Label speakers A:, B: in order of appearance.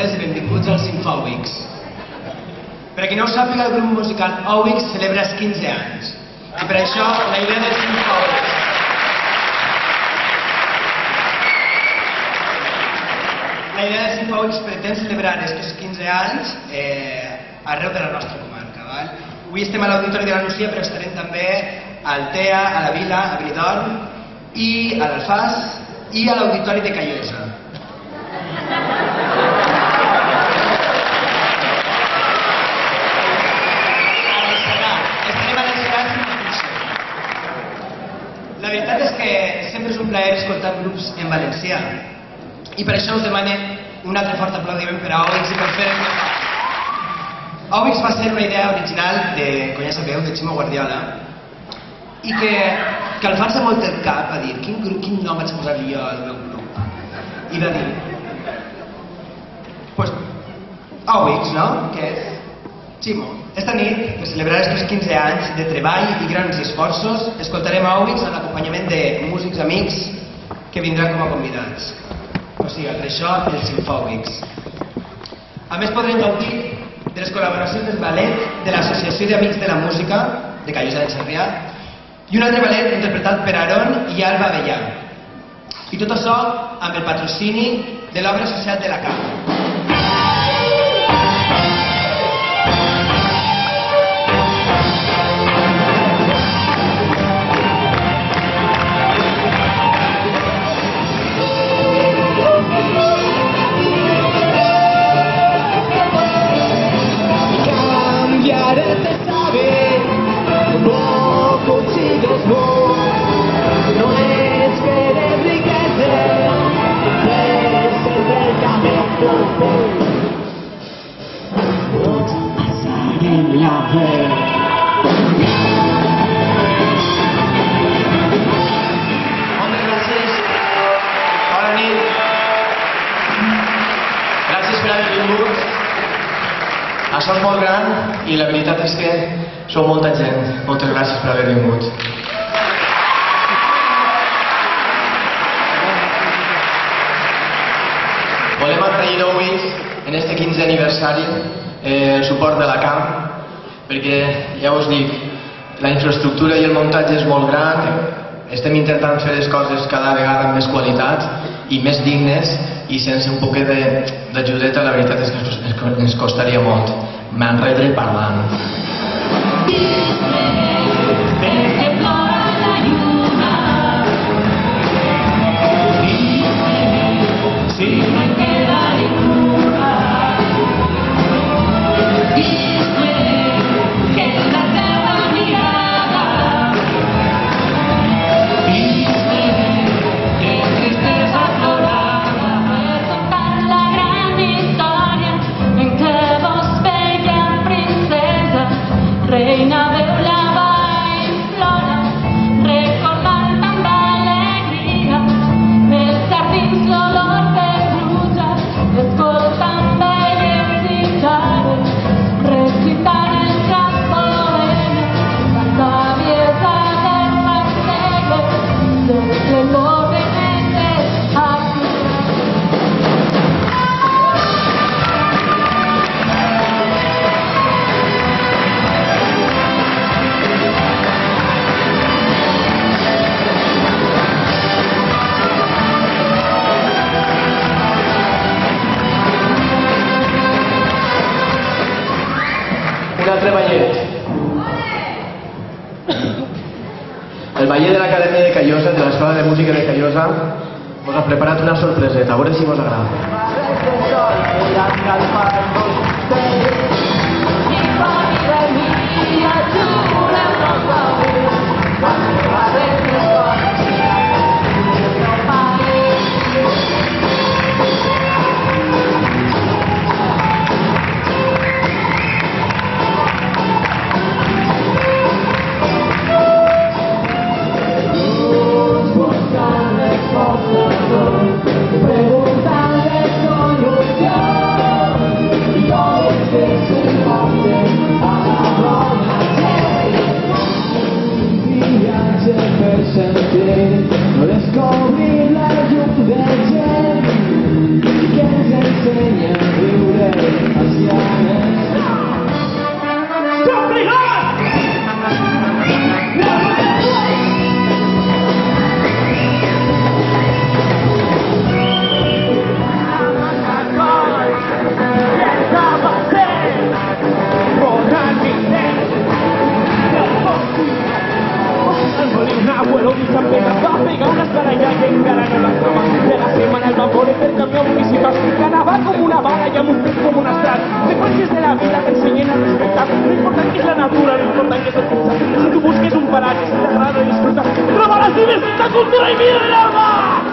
A: vostès i benvinguts als Sinfòbics. Per a qui no ho sàpiga, el grup musical Òbix celebra els 15 anys. I per això la idea dels Sinfòbics... La idea dels Sinfòbics pretén celebrar aquests 15 anys arreu de la nostra comarca. Avui estem a l'Auditori de la Nucia, però estarem també a Altea, a la Vila, a Benidorm, i a l'Alfàs, i a l'Auditori de Callosa. La veritat és que sempre és un plaer escoltar grups en valencià i per això us demanem un altre fort aplaudiment per a Òbix i per fer el que fa. Òbix va ser una idea original de, com ja sabeu, de Ximo Guardiola i que al far-se molt el cap va dir quin nom vaig posar jo al meu grup i va dir pues Òbix, no? Què és? Ximo. Esta nit, per celebrar aquests 15 anys de treball i grans esforços, escoltarem a Òbix amb l'acompanyament de músics amics que vindran com a convidats. O sigui, per això, els Sinfòbics. A més, podrem gaudir de les col·laboracions del ballet de l'Associació d'Amics de la Música de Callosa de Sarrià i un altre ballet interpretat per Aaron i Alba Avellà. I tot això amb el patrocini de l'Obra Social de la Cama.
B: Això és molt gran i la veritat és que sou molta gent. Moltes gràcies per haver vingut. Volem agrair a Òbix en este 15è aniversari el suport de la CAM perquè, ja us dic, la infraestructura i el muntatge és molt gran, estem intentant fer les coses cada vegada amb més qualitat i més dignes i sense un poquet d'ajudeta la veritat és que ens costaria molt m'enredre parlant. El ballet de l'Acadèmia de Callosa, de l'Escola de Música de Callosa, us ha preparat una sorpreseta, a veure si vos agrada.
C: Preguntarle con ilusión. mi Roma!